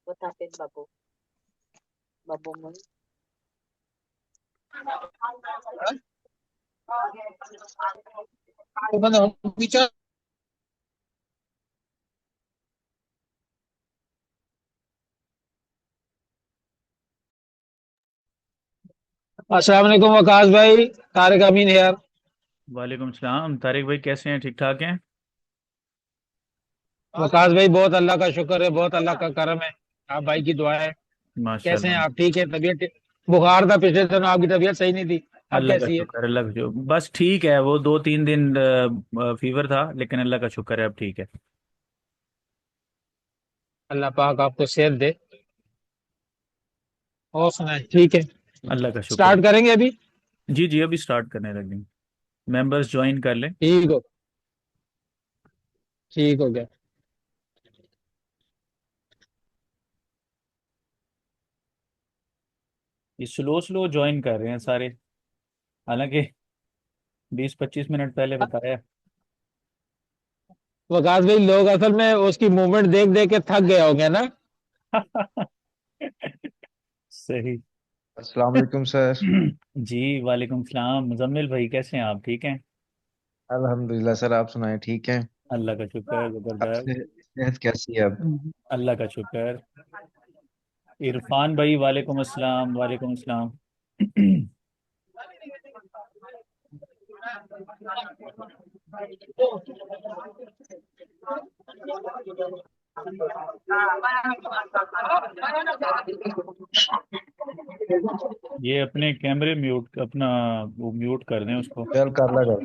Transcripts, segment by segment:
Utapin babu. Babu mo. अस्सलाम वालेकुम वकास भाई। तारिक अमीन यार। वालेकुम सलाम तारिक भाई, कैसे हैं? ठीक ठाक हैं? वकास भाई बहुत अल्लाह का शुक्र है, बहुत अल्लाह का करम है। आप भाई की दुआ है। कैसे हैं माशाल्लाह। आप? ठीक है? तबीयत बुखार था पिछले दिनों, आपकी तबीयत सही नहीं थी। अब अल्लाह का कैसी है? शुक्र, अल्लाह का शुक्र, बस ठीक है। वो 2-3 दिन फीवर था, लेकिन अल्लाह का शुक्र है अब ठीक है। अल्लाह पाक आपको सेहत दे। और सुनाए, ठीक है? अल्लाह का शुक्र है। स्टार्ट करेंगे अभी? जी जी, अभी स्टार्ट करने लगे। मेंबर्स ज्वाइन कर लें। ठीक हो, ठीक हो गया। ये स्लो स्लो ज्वाइन कर रहे हैं सारे, हालांकि 20-25 मिनट पहले बताया। वकास भाई लोग असल में उसकी मूवमेंट देख देख के थक गए होंगे ना। सही। अस्सलाम वालेकुम सर। जी वालेकुम सलाम। मुजम्मिल भाई, कैसे हैं आप? ठीक हैं? अल्हम्दुलिल्लाह सर, आप सुनाएं, ठीक है? अल्लाह का शुक्र है, आपसे जबरदस्त। सेहत कैसी है अब? अल्लाह का शुक्र। इरफान भाई, वालेकुम अस्सलाम। वालेकुम अस्सलाम। ये अपने कैमरे म्यूट, अपना वो म्यूट कर दें उसको। चल कर लगा।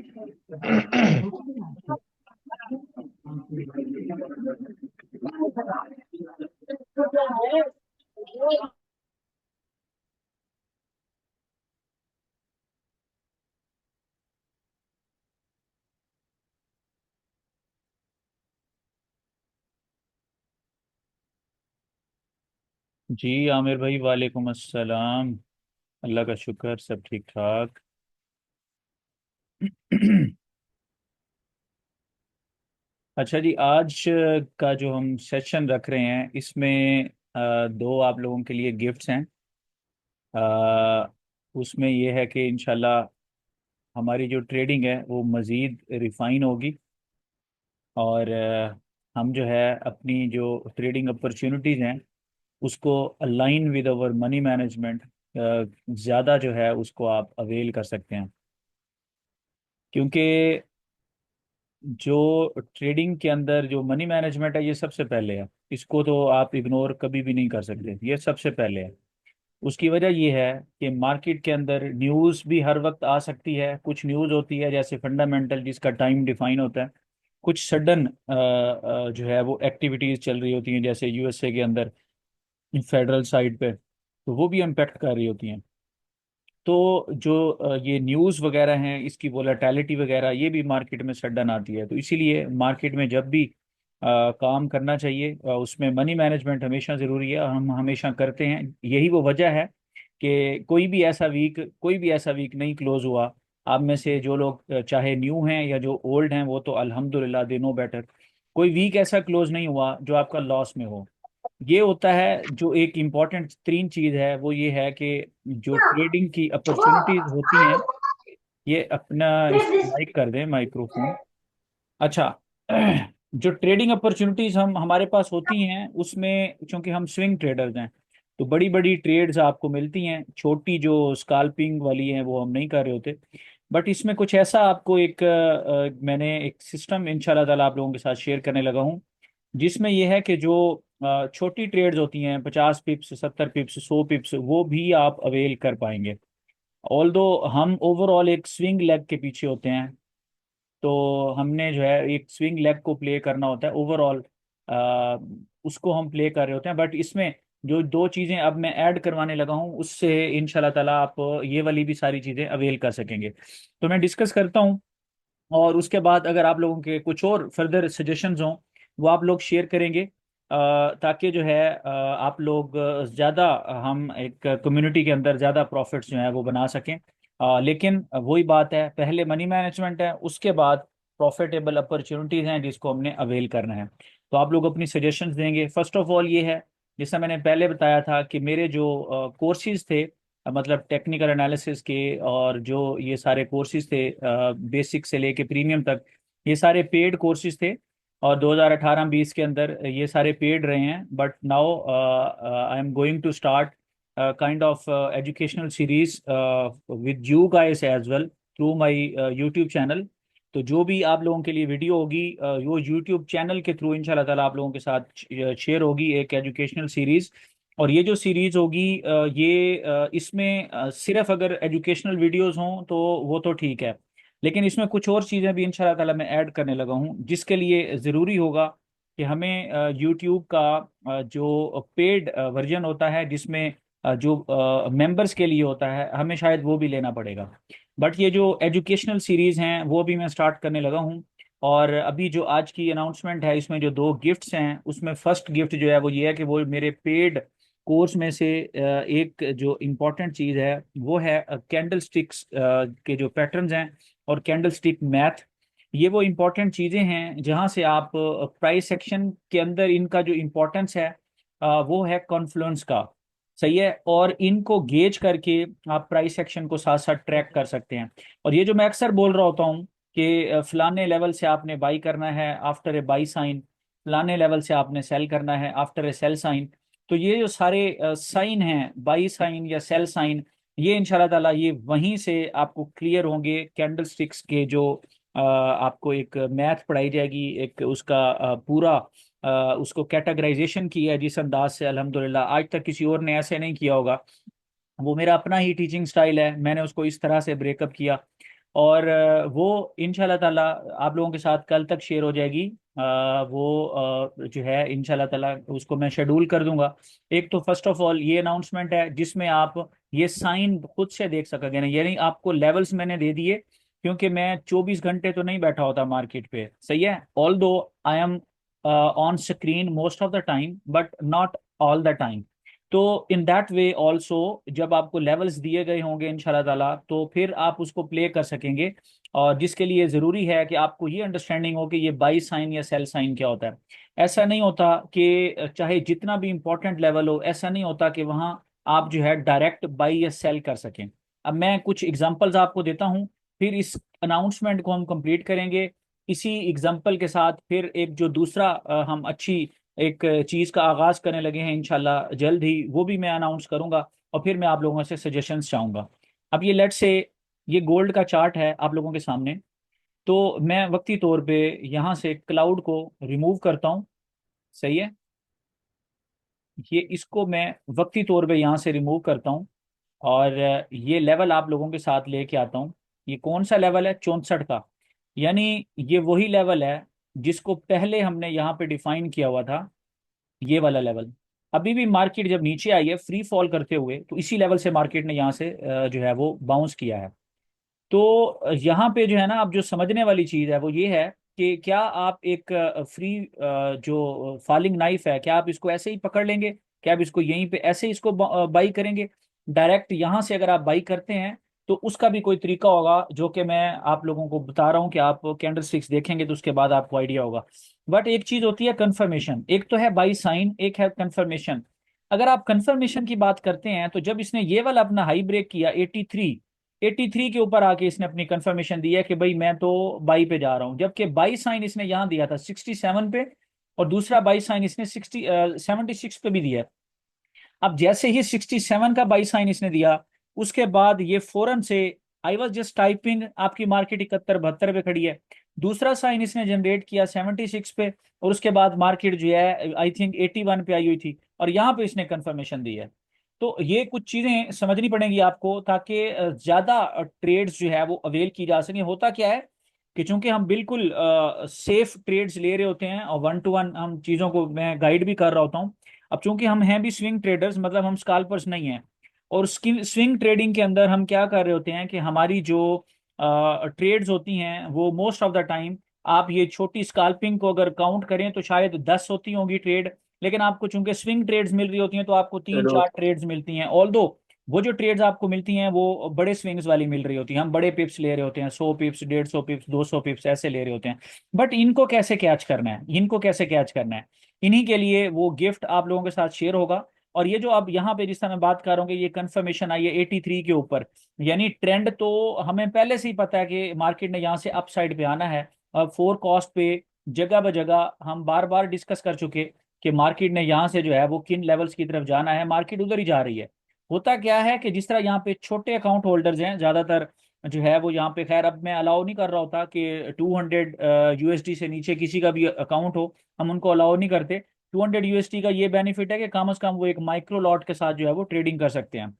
जी आमिर भाई, वालेकुम अस्सलाम। अल्लाह का शुक्र, सब ठीक ठाक। अच्छा जी, आज का जो हम सेशन रख रहे हैं इसमें दो आप लोगों के लिए गिफ्ट्स हैं। अ, उसमें यह है कि इंशाल्लाह हमारी जो ट्रेडिंग है वो मज़ीद रिफाइन होगी। और हम जो है अपनी जो ट्रेडिंग अपॉर्चुनिटीज़ हैं उसको align with our money management, ज़्यादा जो है उसको आप अवेल कर सकते हैं। क्योंकि जो ट्रेडिंग के अंदर जो मनी मैनेजमेंट है ये सबसे पहले है। इसको तो आप इग्नोर कभी भी नहीं कर सकते, ये सबसे पहले है। उसकी वजह ये है कि मार्केट के अंदर न्यूज़ भी हर वक्त आ सकती है। कुछ न्यूज़ होती है जैसे फंडामेंटल, जिसका टाइम डिफाइन होता है। कुछ सडन जो है वो एक्टिविटीज़ चल रही होती हैं, जैसे यूएसए के अंदर फेडरल साइड पे, तो वो भी इम्पेक्ट कर रही होती हैं। तो जो ये न्यूज़ वगैरह हैं, इसकी वोलेटैलिटी वगैरह, ये भी मार्केट में सडन आती है। तो इसीलिए मार्केट में जब भी काम करना चाहिए, उसमें मनी मैनेजमेंट हमेशा ज़रूरी है, और हम हमेशा करते हैं। यही वो वजह है कि कोई भी ऐसा वीक नहीं क्लोज हुआ। आप में से जो लोग चाहे न्यू हैं या जो ओल्ड हैं, वो तो अल्हम्दुलिल्लाह दे नो बेटर। कोई वीक ऐसा क्लोज नहीं हुआ जो आपका लॉस में हो। ये होता है जो एक इम्पॉर्टेंट तीन चीज है, वो ये है कि जो ट्रेडिंग की अपॉर्चुनिटीज होती हैं, ये अपना इस माइक कर दें, माइक्रोफोन। अच्छा। जो ट्रेडिंग अपॉर्चुनिटीज हम हमारे पास होती हैं उसमें, क्योंकि हम स्विंग ट्रेडर्स हैं, तो बड़ी बड़ी ट्रेड्स आपको मिलती हैं। छोटी जो स्काल्पिंग वाली हैं वो हम नहीं कर रहे होते। बट इसमें कुछ ऐसा आपको एक मैंने एक सिस्टम इंशाल्लाह ताला आप लोगों के साथ शेयर करने लगा हूँ, जिसमें यह है कि जो छोटी ट्रेड्स होती हैं, 50 पिप्स, 70 पिप्स, 100 पिप्स, वो भी आप अवेल कर पाएंगे। ऑल्दो हम ओवरऑल एक स्विंग लेग के पीछे होते हैं, तो हमने जो है एक स्विंग लेग को प्ले करना होता है ओवरऑल। उसको हम प्ले कर रहे होते हैं। बट इसमें जो दो चीज़ें अब मैं ऐड करवाने लगा हूँ, उससे इंशाल्लाह ताला आप ये वाली भी सारी चीज़ें अवेल कर सकेंगे। तो मैं डिस्कस करता हूँ, और उसके बाद अगर आप लोगों के कुछ और फर्दर सजेशंस हों, वो आप लोग शेयर करेंगे, ताकि जो है आप लोग ज़्यादा, हम एक कम्युनिटी के अंदर ज़्यादा प्रॉफिट्स जो है वो बना सकें। लेकिन वही बात है, पहले मनी मैनेजमेंट है, उसके बाद प्रॉफिटेबल अपॉर्चुनिटीज़ हैं जिसको हमने अवेल करना है। तो आप लोग अपनी सजेशंस देंगे। फर्स्ट ऑफ ऑल ये है, जैसा मैंने पहले बताया था कि मेरे जो कोर्सेज थे, मतलब टेक्निकल एनालिसिस के, और जो ये सारे कोर्सेज थे बेसिक से लेके प्रीमियम तक, ये सारे पेड कोर्सेज थे। और 2018-20 के अंदर ये सारे पेड रहे हैं। But now I am going to start kind of educational series with you guys as well through my YouTube channel. तो जो भी आप लोगों के लिए वीडियो होगी वो यूट्यूब चैनल के थ्रू इंशाल्लाह ताला आप लोगों के साथ शेयर होगी, एक एजुकेशनल सीरीज। और ये जो सीरीज होगी इसमें सिर्फ अगर एजुकेशनल वीडियोस हों तो वो तो ठीक है, लेकिन इसमें कुछ और चीज़ें भी इंशाल्लाह ताला मैं ऐड करने लगा हूँ, जिसके लिए ज़रूरी होगा कि हमें यूट्यूब का जो पेड वर्जन होता है, जिसमें जो मेंबर्स के लिए होता है, हमें शायद वो भी लेना पड़ेगा। बट ये जो एजुकेशनल सीरीज हैं वो भी मैं स्टार्ट करने लगा हूँ। और अभी जो आज की अनाउंसमेंट है, इसमें जो 2 गिफ्ट्स हैं, उसमें फर्स्ट गिफ्ट जो है वो ये है कि वो मेरे पेड कोर्स में से एक जो इम्पोर्टेंट चीज़ है वो है कैंडल स्टिक्स के जो पैटर्न्स हैं, और कैंडल स्टिक मैथ। ये वो इम्पोर्टेंट चीज़ें हैं जहाँ से आप प्राइस सेक्शन के अंदर इनका जो इम्पोर्टेंस है वो है कॉन्फ्लुएंस का। सही है, और इनको गेज करके आप प्राइस सेक्शन को साथ साथ ट्रैक कर सकते हैं। और ये जो मैं अक्सर बोल रहा होता हूँ कि फलाने लेवल से आपने बाई करना है आफ्टर ए बाई साइन, फलाने लेवल से आपने सेल करना है आफ्टर ए सेल साइन। तो ये जो सारे साइन हैं, बाई साइन या सेल साइन, ये इंशाल्लाह ताला ये वहीं से आपको क्लियर होंगे। कैंडल स्टिक्स के जो आपको एक मैथ पढ़ाई जाएगी, एक उसका पूरा उसको कैटेगराइजेशन किया है जिस अंदाज से अल्हम्दुलिल्लाह आज तक किसी और ने ऐसे नहीं किया होगा। वो मेरा अपना ही टीचिंग स्टाइल है, मैंने उसको इस तरह से ब्रेकअप किया। और वो इंशाल्लाह ताला आप लोगों के साथ कल तक शेयर हो जाएगी। जो है इंशाल्लाह ताला उसको मैं शेड्यूल कर दूंगा। एक तो फर्स्ट ऑफ ऑल ये अनाउंसमेंट है जिसमें आप ये साइन खुद से देख सकोगे ना, यानी आपको लेवल्स मैंने दे दिए, क्योंकि मैं 24 घंटे तो नहीं बैठा होता मार्केट पे। सही है, ऑल दो I am on screen most of the time but not all the time. तो इन दैट वे ऑल्सो जब आपको लेवल्स दिए गए होंगे इंशाल्लाह ताला, तो फिर आप उसको प्ले कर सकेंगे। और जिसके लिए ज़रूरी है कि आपको ये अंडरस्टैंडिंग हो कि ये बाई साइन या सेल साइन क्या होता है। ऐसा नहीं होता कि चाहे जितना भी इंपॉर्टेंट लेवल हो, ऐसा नहीं होता कि वहाँ आप जो है डायरेक्ट बाई या सेल कर सकें। अब मैं कुछ एग्जांपल्स आपको देता हूँ, फिर इस अनाउंसमेंट को हम कंप्लीट करेंगे। इसी एग्जांपल के साथ फिर एक जो दूसरा हम अच्छी एक चीज़ का आगाज़ करने लगे हैं इंशाल्लाह जल्द ही, वो भी मैं अनाउंस करूंगा। और फिर मैं आप लोगों से सजेशंस चाहूँगा। अब ये लेट्स से ये गोल्ड का चार्ट है आप लोगों के सामने। तो मैं वक्ती तौर पे यहाँ से क्लाउड को रिमूव करता हूँ। सही है, ये इसको मैं वक्ती तौर पे यहाँ से रिमूव करता हूँ। और ये लेवल आप लोगों के साथ लेके आता हूँ। ये कौन सा लेवल है? 64 का। यानी ये वही लेवल है जिसको पहले हमने यहाँ पे डिफाइन किया हुआ था, ये वाला लेवल। अभी भी मार्केट जब नीचे आई है फ्री फॉल करते हुए, तो इसी लेवल से मार्केट ने यहाँ से जो है वो बाउंस किया है। तो यहाँ पे जो है ना, अब जो समझने वाली चीज़ है वो ये है कि क्या आप एक फ्री जो फॉलिंग नाइफ है, क्या आप इसको ऐसे ही पकड़ लेंगे? क्या आप इसको यहीं पे ऐसे ही इसको बाई करेंगे? डायरेक्ट यहाँ से अगर आप बाई करते हैं तो उसका भी कोई तरीका होगा, जो कि मैं आप लोगों को बता रहा हूँ कि आप कैंडल स्टिक्स देखेंगे तो उसके बाद आपको आइडिया होगा। बट एक चीज होती है कंफर्मेशन, एक तो है बाई साइन, एक है कंफर्मेशन। अगर आप कंफर्मेशन की बात करते हैं तो जब इसने ये वाला अपना हाई ब्रेक किया 83 के ऊपर आके इसने अपनी कंफर्मेशन दी है कि भाई मैं तो बाई पे जा रहा हूं, जबकि बाई साइन इसने यहां दिया था 67 पे, और दूसरा बाई साइन इसने 76 पे भी दिया है। अब जैसे ही 67 का बाई साइन इसने दिया, उसके बाद ये फौरन से, आई वॉज जस्ट टाइपिंग, आपकी मार्केट 71-72 पे खड़ी है। दूसरा साइन इसने जनरेट किया 76 पे, और उसके बाद मार्केट जो है आई थिंक 81 पे आई हुई थी, और यहाँ पे इसने कंफर्मेशन दी है। तो ये कुछ चीजें समझनी पड़ेंगी आपको, ताकि ज्यादा ट्रेड्स जो है वो अवेल की जा सके। होता क्या है कि चूंकि हम बिल्कुल सेफ ट्रेड्स ले रहे होते हैं, और 1 to 1 हम चीजों को मैं गाइड भी कर रहा होता हूँ। अब चूंकि हम हैं भी स्विंग ट्रेडर्स, मतलब हम स्काल्पर्स नहीं हैं। और स्विंग ट्रेडिंग के अंदर हम क्या कर रहे होते हैं कि हमारी जो ट्रेड्स होती हैं वो मोस्ट ऑफ द टाइम, आप ये छोटी स्काल्पिंग को अगर काउंट करें तो शायद 10 होती होंगी ट्रेड, लेकिन आपको चूंकि स्विंग ट्रेड्स मिल रही होती हैं तो आपको तीन चलो चार ट्रेड्स मिलती हैं। ऑल दो वो जो ट्रेड्स आपको मिलती हैं वो बड़े स्विंग्स वाली मिल रही होती हैं, हम बड़े पिप्स ले रहे होते हैं, 100 पिप्स, 150 पिप्स, 200 पिप्स ऐसे ले रहे होते हैं। बट इनको कैसे कैच करना है, इनको कैसे कैच करना है, इन्हीं के लिए वो गिफ्ट आप लोगों के साथ शेयर होगा। और ये जो अब यहाँ पे जिस तरह मैं बात कर रहा हूँ कि ये कंफर्मेशन आई है 83 के ऊपर, यानी ट्रेंड तो हमें पहले से ही पता है कि मार्केट ने यहाँ से अप साइड पे आना है। अब फोर कॉस्ट पे जगह ब जगह हम बार बार डिस्कस कर चुके कि मार्केट ने यहाँ से जो है वो किन लेवल्स की तरफ जाना है, मार्केट उधर ही जा रही है। होता क्या है कि जिस तरह यहाँ पे छोटे अकाउंट होल्डर्स हैं ज्यादातर जो है वो यहाँ पे, खैर अब मैं अलाउ नहीं कर रहा होता कि 200 यूएसडी से नीचे किसी का भी अकाउंट हो, हम उनको अलाउ नहीं करते। 200 यूएसडी का ये बेनिफिट है कि कम से कम वो एक माइक्रो लॉट के साथ जो है वो ट्रेडिंग कर सकते हैं।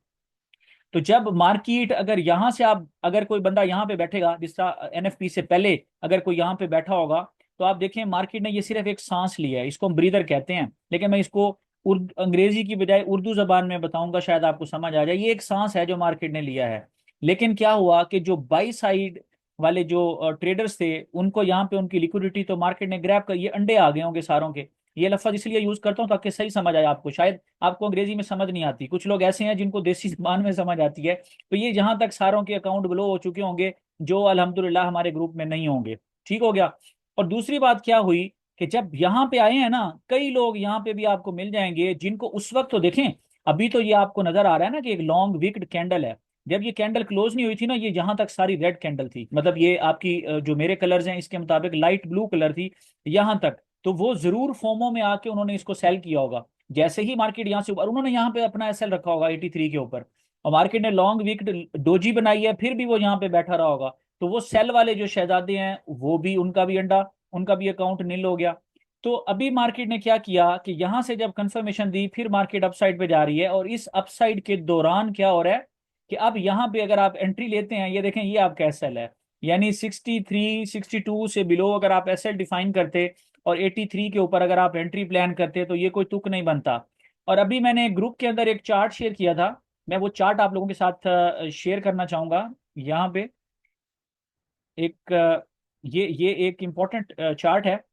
तो जब मार्केट अगर यहाँ से आप, अगर कोई बंदा यहाँ पे बैठेगा जिस तरह एनएफपी से पहले अगर कोई यहाँ पे बैठा होगा, तो आप देखें मार्केट ने ये सिर्फ एक सांस लिया है, इसको हम ब्रीदर कहते हैं, लेकिन मैं इसको अंग्रेजी की बजाय उर्दू जबान में बताऊंगा, शायद आपको समझ आ जाए। ये एक सांस है जो मार्केट ने लिया है। लेकिन क्या हुआ कि जो बाई साइड वाले जो ट्रेडर्स थे उनको यहाँ पे उनकी लिक्विडिटी तो मार्केट ने ग्रैब कर, ये अंडे आ गए होंगे सारों के। ये लफ्ज इसलिए यूज करता हूँ ताकि सही समझ आए आपको, शायद आपको अंग्रेजी में समझ नहीं आती, कुछ लोग ऐसे हैं जिनको देसी जबान में समझ आती है। तो ये जहां तक सारों के अकाउंट ब्लो हो चुके होंगे जो अल्हम्दुलिल्लाह हमारे ग्रुप में नहीं होंगे। ठीक हो गया। और दूसरी बात क्या हुई कि जब यहाँ पे आए हैं ना, कई लोग यहाँ पे भी आपको मिल जाएंगे जिनको उस वक्त तो देखें, अभी तो ये आपको नजर आ रहा है ना कि एक लॉन्ग विक्ड कैंडल है। जब ये कैंडल क्लोज नहीं हुई थी ना, ये यहाँ तक सारी रेड कैंडल थी, मतलब ये आपकी जो मेरे कलर्स हैं इसके मुताबिक लाइट ब्लू कलर थी यहाँ तक। तो वो जरूर फोमो में आके उन्होंने इसको सेल किया होगा। जैसे ही मार्केट यहाँ से ऊपर, उन्होंने यहाँ पे अपना एसएल रखा होगा 83 के ऊपर, और मार्केट ने लॉन्ग वीक डोजी बनाई है, फिर भी वो यहाँ पे बैठा रहा होगा। तो वो सेल वाले जो शहजादे हैं वो भी, उनका भी अंडा, उनका भी अकाउंट नील हो गया। तो अभी मार्केट ने क्या किया कि यहाँ से जब कंफर्मेशन दी, फिर मार्केट अपसाइड पे जा रही है, और इस अपसाइड के दौरान क्या हो रहा है कि अब यहाँ पे अगर आप एंट्री लेते हैं, ये देखें ये आपका एसएल है, यानी 63 62 से बिलो अगर आप एसएल डिफाइन करते और 83 के ऊपर अगर आप एंट्री प्लान करते तो ये कोई तुक नहीं बनता। और अभी मैंने ग्रुप के अंदर एक चार्ट शेयर किया था, मैं वो चार्ट आप लोगों के साथ शेयर करना चाहूंगा यहाँ पे। एक ये एक इम्पोर्टेंट चार्ट है।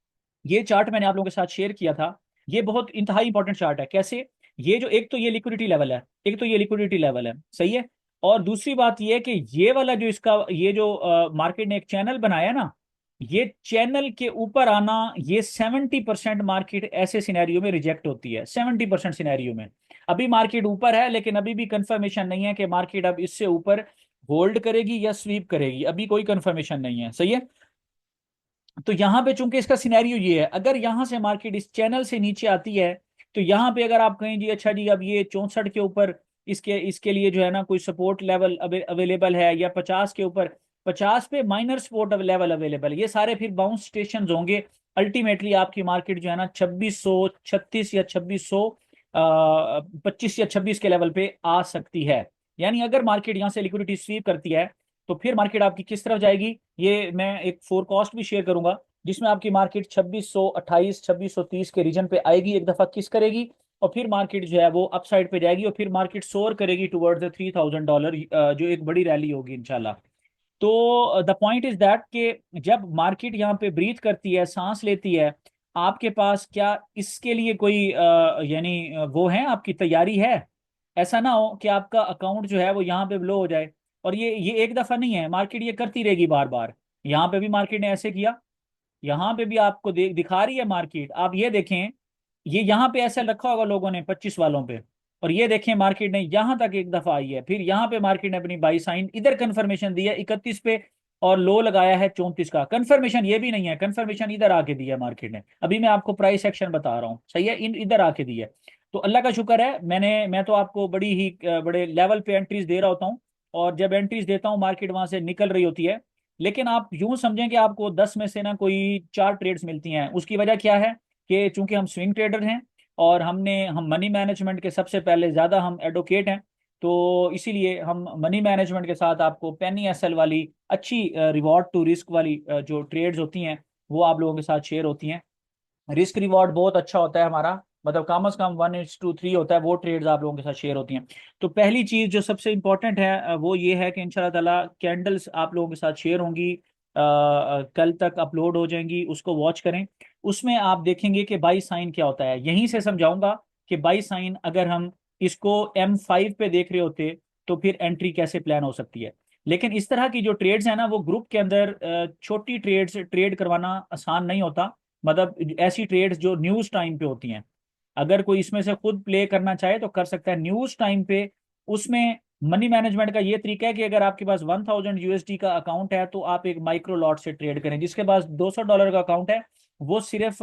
ये चार्ट मैंने आप लोगों के साथ शेयर किया था। ये बहुत इंतहाई इंपॉर्टेंट चार्ट है। कैसे? ये जो एक तो ये लिक्विडिटी लेवल है, एक तो ये लिक्विडिटी लेवल है, सही है। और दूसरी बात ये है कि ये वाला जो इसका ये जो मार्केट ने एक चैनल बनाया ना, ये चैनल के ऊपर आना, ये 70% मार्केट ऐसे सिनेरियो में रिजेक्ट होती है, 70% सिनेरियो में। अभी मार्केट ऊपर है लेकिन अभी भी कंफर्मेशन नहीं है कि मार्केट अब इससे ऊपर होल्ड करेगी या स्वीप करेगी, अभी कोई कंफर्मेशन नहीं है, सही है। तो यहां पे चूंकि इसका सिनेरियो ये है, अगर यहां से मार्केट इस चैनल से नीचे आती है, तो यहां पे अगर आप कहें जी अच्छा जी अब ये 64 के ऊपर इसके इसके लिए जो है ना कोई सपोर्ट लेवल अवेलेबल है, या 50 के ऊपर, 50 पे माइनर सपोर्ट लेवल अवेलेबल है, ये सारे फिर बाउंस स्टेशन होंगे। अल्टीमेटली आपकी मार्केट जो है ना 2636 या 2525 या 26 के लेवल पे आ सकती है। यानी अगर मार्केट यहाँ से लिक्विडिटी स्वीप करती है तो फिर मार्केट आपकी किस तरफ जाएगी, ये मैं एक फोरकास्ट भी शेयर करूंगा जिसमें आपकी मार्केट 2628 2630 के रीजन पे आएगी, एक दफा किस करेगी, और फिर मार्केट जो है वो अपसाइड पे जाएगी, और फिर मार्केट सोर करेगी टुवर्ड्स द $3000, जो एक बड़ी रैली होगी इंशाल्लाह। तो द पॉइंट इज दैट कि जब मार्केट यहाँ पे ब्रीथ करती है, सांस लेती है, आपके पास क्या इसके लिए कोई यानी वो है, आपकी तैयारी है? ऐसा ना हो कि आपका अकाउंट जो है वो यहाँ पे ब्लो हो जाए। और ये एक दफा नहीं है, मार्केट ये करती रहेगी बार बार। यहाँ पे भी मार्केट ने ऐसे किया, यहाँ पे भी आपको दिखा रही है मार्केट, आप ये देखें, ये यहाँ पे ऐसे रखा होगा लोगों ने 25 वालों पे, और ये देखें मार्केट ने यहाँ तक एक दफा आई है, फिर यहाँ पे मार्केट ने अपनी बाई साइन इधर कंफर्मेशन दी है 31 पे, और लो लगाया है 34 का। कंफर्मेशन ये भी नहीं है, कंफर्मेशन इधर आके दी है मार्केट ने, अभी मैं आपको प्राइस एक्शन बता रहा हूँ, सही है, इन इधर आके दी है। तो अल्लाह का शुक्र है, मैं तो आपको बड़ी ही बड़े लेवल पे एंट्रीज दे रहा होता हूँ, और जब एंट्रीज देता हूँ मार्केट वहां से निकल रही होती है। लेकिन आप यूं समझें कि आपको 10 में से ना कोई 4 ट्रेड्स मिलती हैं। उसकी वजह क्या है कि चूंकि हम स्विंग ट्रेडर हैं, और हम मनी मैनेजमेंट के सबसे पहले ज़्यादा हम एडवोकेट हैं, तो इसीलिए हम मनी मैनेजमेंट के साथ आपको पेनी एसएल वाली अच्छी रिवॉर्ड टू रिस्क वाली जो ट्रेड्स होती हैं वो आप लोगों के साथ शेयर होती हैं। रिस्क रिवॉर्ड बहुत अच्छा होता है हमारा, मतलब कम से कम 1:3 होता है, वो ट्रेड्स आप लोगों के साथ शेयर होती हैं। तो पहली चीज़ जो सबसे इंपॉर्टेंट है वो ये है कि इंशाल्लाह ताला कैंडल्स आप लोगों के साथ शेयर होंगी, कल तक अपलोड हो जाएंगी, उसको वॉच करें। उसमें आप देखेंगे कि बाई साइन क्या होता है, यहीं से समझाऊंगा कि बाई साइन अगर हम इसको M5 पे देख रहे होते तो फिर एंट्री कैसे प्लान हो सकती है। लेकिन इस तरह की जो ट्रेड्स है ना, वो ग्रुप के अंदर छोटी ट्रेड्स ट्रेड करवाना आसान नहीं होता। मतलब ऐसी ट्रेड्स जो न्यूज़ टाइम पे होती हैं, अगर कोई इसमें से खुद प्ले करना चाहे तो कर सकता है न्यूज़ टाइम पे। उसमें मनी मैनेजमेंट का ये तरीका है कि अगर आपके पास 1000 USD का अकाउंट है तो आप एक माइक्रो लॉट से ट्रेड करें। जिसके पास $200 का अकाउंट है वो सिर्फ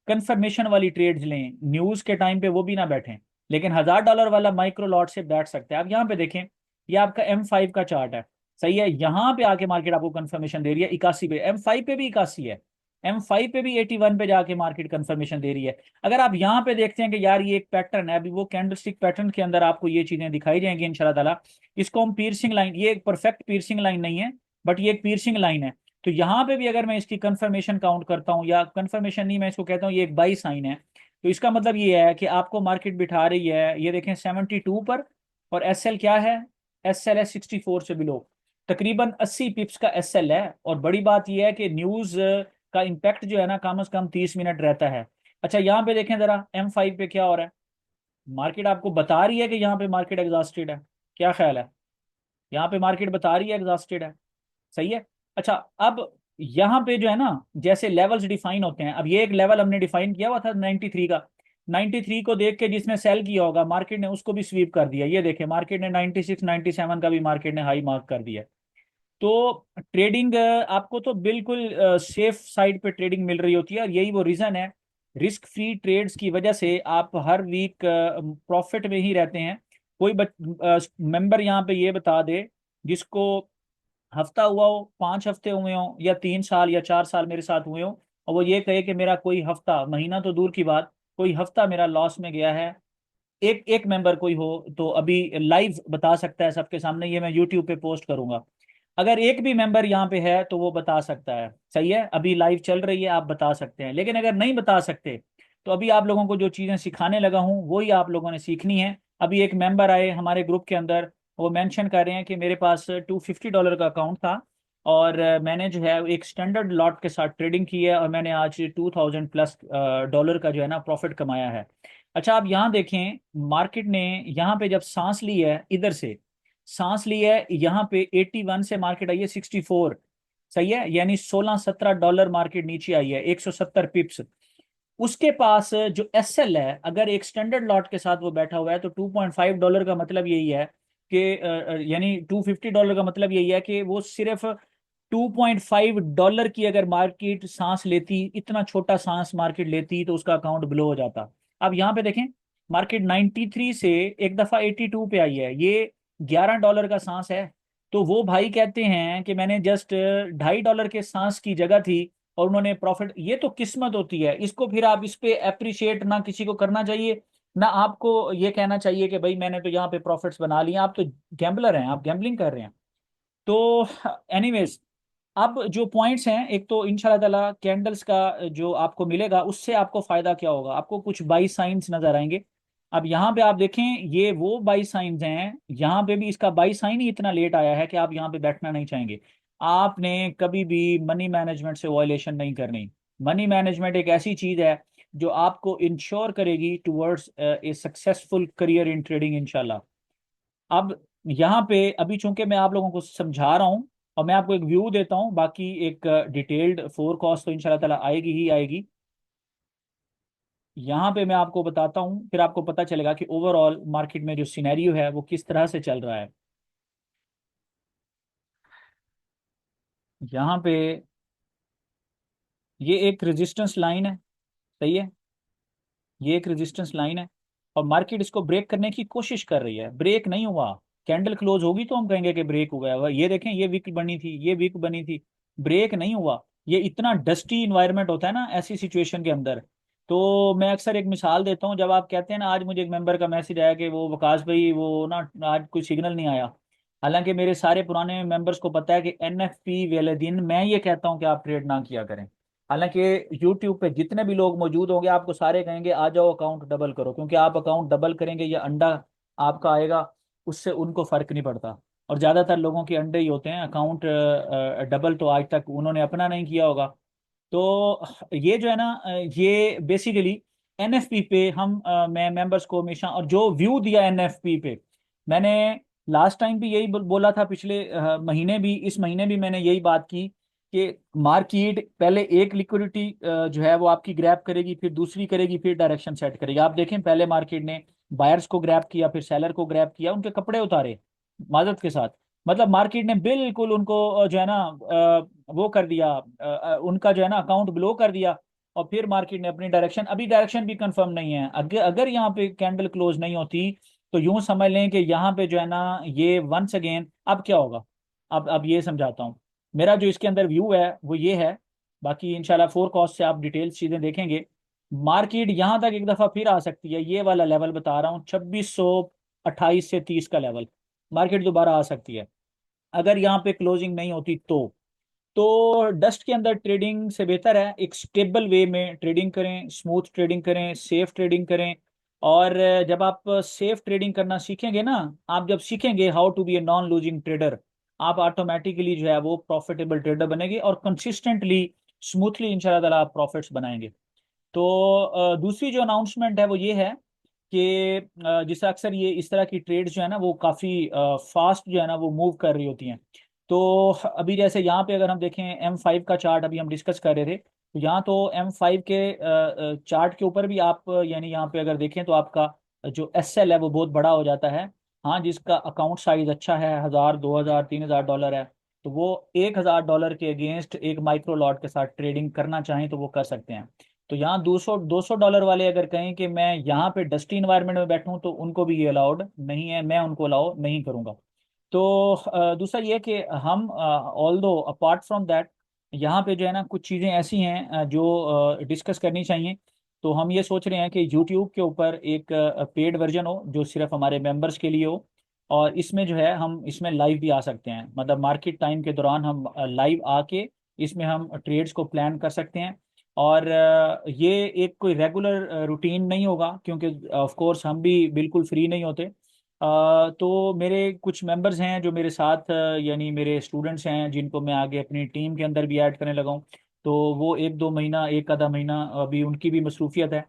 कंफर्मेशन वाली ट्रेड्स लें, न्यूज़ के टाइम पे वो भी ना बैठें। लेकिन $1000 वाला माइक्रो लॉट से बैठ सकते हैं। आप यहाँ पे देखें, ये आपका M5 का चार्ट है, सही है। यहाँ पे आके मार्केट आपको कंफर्मेशन दे रही है 81 पे, M5 पे भी 81 है, M5 पे भी 81 पे जाके मार्केट कंफर्मेशन दे रही है। अगर आप यहाँ पे देखते हैं कि यार ये एक पैटर्न है, अभी वो कैंडलस्टिक पैटर्न के अंदर आपको ये चीजें दिखाई जाएंगी इंशाल्लाह ताला। इसको हम पीर्सिंग लाइन, ये एक परफेक्ट पीर्सिंग लाइन नहीं है, बट ये एक पीर्सिंग लाइन है। तो यहाँ पे भी अगर मैं इसकी कंफर्मेशन काउंट करता हूँ, या कंफर्मेशन नहीं, मैं इसको कहता हूँ ये एक बाई साइन है, तो इसका मतलब ये है कि आपको मार्केट बिठा रही है, ये देखें 72 पर, और SL क्या है, SL है 64 से बिलो, तकरीबन 80 पिप्स का SL है। और बड़ी बात यह है कि न्यूज का इम्पैक्ट जो है ना कम से कम 30 मिनट रहता है। अच्छा यहाँ पे देखें जरा M5 पे क्या हो रहा है, मार्केट आपको बता रही है कि यहाँ पे मार्केट एग्जॉस्टेड है, क्या ख्याल है, यहाँ पे मार्केट बता रही है एग्जॉस्टेड है, सही है। अच्छा अब यहाँ पे जो है ना, जैसे लेवल्स डिफाइन होते हैं, अब ये एक लेवल हमने डिफाइन किया हुआ था 93 का, 93 को देख के जिसने सेल किया होगा मार्केट ने उसको भी स्वीप कर दिया। ये देखें मार्केट ने 96 97 का भी मार्केट ने हाई मार्क कर दिया। तो ट्रेडिंग आपको तो बिल्कुल सेफ साइड पे ट्रेडिंग मिल रही होती है, और यही वो रीजन है, रिस्क फ्री ट्रेड्स की वजह से आप हर वीक प्रॉफिट में ही रहते हैं। कोई मेंबर यहाँ पे ये बता दे जिसको हफ्ता हुआ हो, 5 हफ्ते हुए हो, या 3 साल या 4 साल मेरे साथ हुए हो, और वो ये कहे कि मेरा कोई हफ्ता, महीना तो दूर की बात, कोई हफ्ता मेरा लॉस में गया है, एक एक मेंबर कोई हो तो अभी लाइव बता सकता है सबके सामने, ये मैं यूट्यूब पे पोस्ट करूंगा। अगर एक भी मेंबर यहाँ पे है तो वो बता सकता है, सही है, अभी लाइव चल रही है, आप बता सकते हैं। लेकिन अगर नहीं बता सकते तो अभी आप लोगों को जो चीज़ें सिखाने लगा हूँ वही आप लोगों ने सीखनी है। अभी एक मेंबर आए हमारे ग्रुप के अंदर, वो मेंशन कर रहे हैं कि मेरे पास $250 का अकाउंट था, और मैंने जो है एक स्टैंडर्ड लॉट के साथ ट्रेडिंग की है, और मैंने आज 2000+ डॉलर का जो है ना प्रॉफिट कमाया है। अच्छा आप यहाँ देखें, मार्केट ने यहाँ पे जब सांस ली है, इधर से सांस ली है, यहाँ पे 81 से मार्केट आई है 64, सही है, यानी 16-17 डॉलर मार्केट नीचे आई है, 170 पिप्स। उसके पास जो SL है, अगर एक स्टैंडर्ड लॉट के साथ वो बैठा हुआ है, तो $2.5 का मतलब यही है कि यानी $250 का मतलब यही है कि वो सिर्फ $2.5 की अगर मार्केट सांस लेती, इतना छोटा सांस मार्केट लेती, तो उसका अकाउंट ब्लो हो जाता। अब यहाँ पे देखें, मार्केट 93 से एक दफा 82 पे आई है, ये $11 का सांस है। तो वो भाई कहते हैं कि मैंने जस्ट $2.5 के सांस की जगह थी, और उन्होंने प्रॉफिट, ये तो किस्मत होती है, इसको फिर आप इस पे अप्रिशिएट ना किसी को करना चाहिए, ना आपको ये कहना चाहिए कि भाई मैंने तो यहाँ पे प्रॉफिट्स बना लिए, आप तो गैम्बलर हैं, आप गैम्बलिंग कर रहे हैं। तो एनीवेज, अब जो पॉइंट्स हैं, एक तो इंशाल्लाह ताला कैंडल्स का जो आपको मिलेगा उससे आपको फायदा क्या होगा, आपको कुछ बाई साइंस नजर आएंगे। अब यहाँ पे आप देखें, ये वो बाई साइंस हैं, यहाँ पे भी इसका बाई साइन ही इतना लेट आया है कि आप यहाँ पे बैठना नहीं चाहेंगे। आपने कभी भी मनी मैनेजमेंट से वायलेशन नहीं करनी। मनी मैनेजमेंट एक ऐसी चीज है जो आपको इंश्योर करेगी towards a successful career in trading इंशाल्लाह। अब यहाँ पे अभी चूंकि मैं आप लोगों को समझा रहा हूँ, और मैं आपको एक व्यू देता हूँ, बाकी एक डिटेल्ड फोरकास्ट तो इंशाल्लाह ताला आएगी ही आएगी। यहाँ पे मैं आपको बताता हूँ, फिर आपको पता चलेगा कि ओवरऑल मार्केट में जो सिनेरियो है वो किस तरह से चल रहा है। यहाँ पे ये एक रेजिस्टेंस लाइन है, सही है, ये एक रेजिस्टेंस लाइन है, और मार्केट इसको ब्रेक करने की कोशिश कर रही है, ब्रेक नहीं हुआ। कैंडल क्लोज होगी तो हम कहेंगे कि ब्रेक हुआ है। ये देखें, ये वीक बनी थी, ये वीक बनी थी, ब्रेक नहीं हुआ। ये इतना डस्टी इन्वायरमेंट होता है ना ऐसी सिचुएशन के अंदर। तो मैं अक्सर एक मिसाल देता हूँ, जब आप कहते हैं ना, आज मुझे एक मेंबर का मैसेज आया कि वो वकास भाई वो ना आज कोई सिग्नल नहीं आया। हालांकि मेरे सारे पुराने मेंबर्स को पता है कि NFP वाले दिन मैं ये कहता हूँ कि आप ट्रेड ना किया करें। हालांकि यूट्यूब पे जितने भी लोग मौजूद होंगे आपको सारे कहेंगे आ जाओ अकाउंट डबल करो, क्योंकि आप अकाउंट डबल करेंगे या अंडा आपका आएगा, उससे उनको फर्क नहीं पड़ता। और ज्यादातर लोगों के अंडे ही होते हैं, अकाउंट डबल तो आज तक उन्होंने अपना नहीं किया होगा। तो ये जो है ना, ये बेसिकली NFP पे हम मैं मेंबर्स को हमेशा, और जो व्यू दिया NFP पे मैंने, लास्ट टाइम भी यही बोला था, पिछले महीने भी, इस महीने भी मैंने यही बात की कि मार्केट पहले एक लिक्विडिटी जो है वो आपकी ग्रैब करेगी, फिर दूसरी करेगी, फिर डायरेक्शन सेट करेगी। आप देखें पहले मार्केट ने बायर्स को ग्रैब किया, फिर सेलर को ग्रैब किया, उनके कपड़े उतारे माजरत के साथ। मतलब मार्केट ने बिल्कुल उनको जो है ना वो कर दिया, उनका जो है ना अकाउंट ब्लो कर दिया। और फिर मार्केट ने अपनी डायरेक्शन, अभी डायरेक्शन भी कंफर्म नहीं है। अगर अगर यहाँ पे कैंडल क्लोज नहीं होती तो यूं समझ लें कि यहाँ पे जो है ना ये वंस अगेन, अब क्या होगा, अब ये समझाता हूँ। मेरा जो इसके अंदर व्यू है वो ये है, बाकी इंशाल्लाह फोर कॉस्ट से आप डिटेल्स चीजें देखेंगे। मार्केट यहाँ तक एक दफा फिर आ सकती है, ये वाला लेवल बता रहा हूँ 2628 से 30 का लेवल, मार्केट दोबारा आ सकती है अगर यहाँ पे क्लोजिंग नहीं होती तो डस्ट के अंदर ट्रेडिंग से बेहतर है एक स्टेबल वे में ट्रेडिंग करें, स्मूथ ट्रेडिंग करें, सेफ ट्रेडिंग करें। और जब आप सेफ ट्रेडिंग करना सीखेंगे ना, आप जब सीखेंगे how to be a non losing trader, आप ऑटोमेटिकली जो है वो प्रॉफिटेबल ट्रेडर बनेंगे और कंसिस्टेंटली स्मूथली इंशाल्लाह ताला आप प्रॉफिट्स बनाएंगे। तो दूसरी जो अनाउंसमेंट है वो ये है कि जिससे अक्सर ये इस तरह की ट्रेड्स जो है ना वो काफ़ी फास्ट जो है ना वो मूव कर रही होती हैं। तो अभी जैसे यहाँ पे अगर हम देखें M5 का चार्ट, अभी हम डिस्कस कर रहे थे, तो यहाँ तो M5 के चार्ट के ऊपर भी आप यानी यहाँ पे अगर देखें तो आपका जो SL है वो बहुत बड़ा हो जाता है। हाँ, जिसका अकाउंट साइज अच्छा है, 1000 2000 3000 डॉलर है, तो वो $1000 के अगेंस्ट एक माइक्रो लॉट के साथ ट्रेडिंग करना चाहें तो वो कर सकते हैं। तो यहाँ 200 $200 वाले अगर कहें कि मैं यहाँ पे डस्टी इन्वायरमेंट में बैठूं तो उनको भी ये अलाउड नहीं है, मैं उनको अलाउ नहीं करूँगा। तो दूसरा ये कि हम ऑल दो अपार्ट फ्रॉम दैट यहाँ पे जो है ना कुछ चीज़ें ऐसी हैं जो डिस्कस करनी चाहिए। तो हम ये सोच रहे हैं कि यूट्यूब के ऊपर एक पेड वर्जन हो जो सिर्फ हमारे मेंबर्स के लिए हो, और इसमें जो है हम इसमें लाइव भी आ सकते हैं, मतलब मार्केट टाइम के दौरान हम लाइव आके इसमें हम ट्रेड्स को प्लान कर सकते हैं। और ये एक कोई रेगुलर रूटीन नहीं होगा क्योंकि ऑफ कोर्स हम भी बिल्कुल फ्री नहीं होते। तो मेरे कुछ मेंबर्स हैं जो मेरे साथ यानी मेरे स्टूडेंट्स हैं जिनको मैं आगे अपनी टीम के अंदर भी ऐड करने लगा हूँ। तो वो एक दो महीना, एक आधा महीना अभी उनकी भी मसरूफियत है।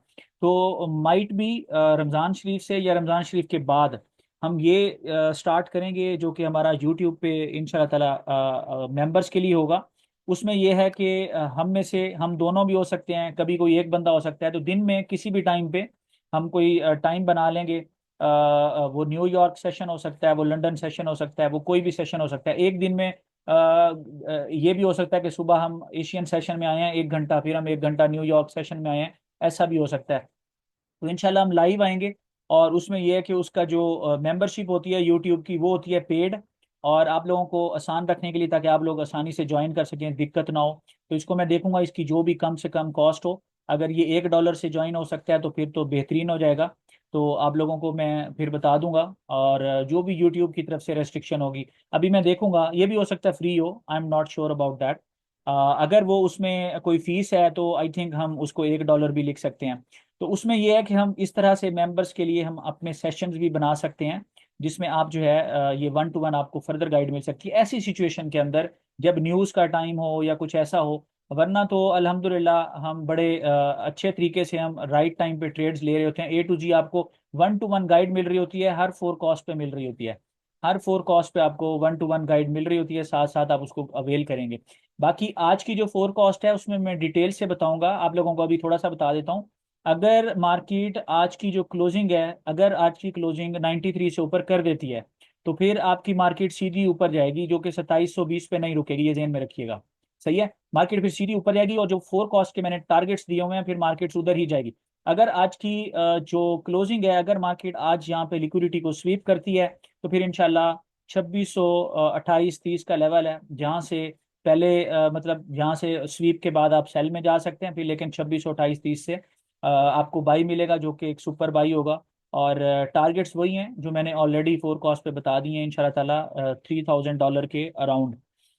तो माइट भी रमज़ान शरीफ से या रमज़ान शरीफ के बाद हम ये स्टार्ट करेंगे जो कि हमारा यूट्यूब पे इंशाल्लाह ताला मेंबर्स के लिए होगा। उसमें यह है कि हम में से हम दोनों भी हो सकते हैं, कभी कोई एक बंदा हो सकता है, तो दिन में किसी भी टाइम पे हम कोई टाइम बना लेंगे। वो न्यूयॉर्क सेशन हो सकता है, वो लंदन सेशन हो सकता है, वो कोई भी सेशन हो सकता है एक दिन में। ये भी हो सकता है कि सुबह हम एशियन सेशन में आए हैं 1 घंटा, फिर हम 1 घंटा न्यूयॉर्क सेशन में आए हैं, ऐसा भी हो सकता है। तो इंशाल्लाह हम लाइव आएंगे। और उसमें यह है कि उसका जो मेंबरशिप होती है यूट्यूब की वो होती है पेड, और आप लोगों को आसान रखने के लिए ताकि आप लोग आसानी से ज्वाइन कर सकें, दिक्कत ना हो। तो इसको मैं देखूंगा इसकी जो भी कम से कम कॉस्ट हो, अगर ये $1 से ज्वाइन हो सकता है तो फिर तो बेहतरीन हो जाएगा। तो आप लोगों को मैं फिर बता दूंगा। और जो भी यूट्यूब की तरफ से रेस्ट्रिक्शन होगी अभी मैं देखूंगा, ये भी हो सकता है फ्री हो, I am not sure about that. अगर वो उसमें कोई फीस है तो आई थिंक हम उसको $1 भी लिख सकते हैं। तो उसमें यह है कि हम इस तरह से मेंबर्स के लिए हम अपने सेशंस भी बना सकते हैं जिसमें आप जो है ये 1 to 1 आपको फर्दर गाइड मिल सकती है ऐसी सिचुएशन के अंदर जब न्यूज़ का टाइम हो या कुछ ऐसा हो। वरना तो अल्हम्दुलिल्लाह हम बड़े अच्छे तरीके से हम राइट टाइम पे ट्रेड्स ले रहे होते हैं, A to G आपको 1 to 1 गाइड मिल रही होती है, हर फोर कॉस्ट पे मिल रही होती है, हर फोर कॉस्ट पे आपको 1 to 1 गाइड मिल रही होती है, साथ साथ आप उसको अवेल करेंगे। बाकी आज की जो फोर कॉस्ट है उसमें मैं डिटेल से बताऊंगा आप लोगों को, अभी थोड़ा सा बता देता हूँ। अगर मार्केट आज की जो क्लोजिंग है, अगर आज की क्लोजिंग 93 से ऊपर कर देती है तो फिर आपकी मार्केट सीधी ऊपर जाएगी, जो कि 2720 पे नहीं रुकेगी, ये ध्यान में रखिएगा। सही है, मार्केट फिर सीधी ऊपर जाएगी और जो फोर कॉस्ट के मैंने टारगेट्स दिए हुए हैं फिर मार्केट उधर ही जाएगी। अगर आज की जो क्लोजिंग है, अगर मार्केट आज यहाँ पे लिक्विडिटी को स्वीप करती है तो फिर इंशाल्लाह 2628-30 का लेवल है जहाँ से पहले मतलब यहाँ से स्वीप के बाद आप सेल में जा सकते हैं, फिर लेकिन 2628-30 से आपको बाई मिलेगा जो कि एक सुपर बाई होगा। और टारगेट्स वही हैं जो मैंने ऑलरेडी फोर कॉस्ट पे बता दी हैं इंशाल्लाह ताला, $3000 के अराउंड।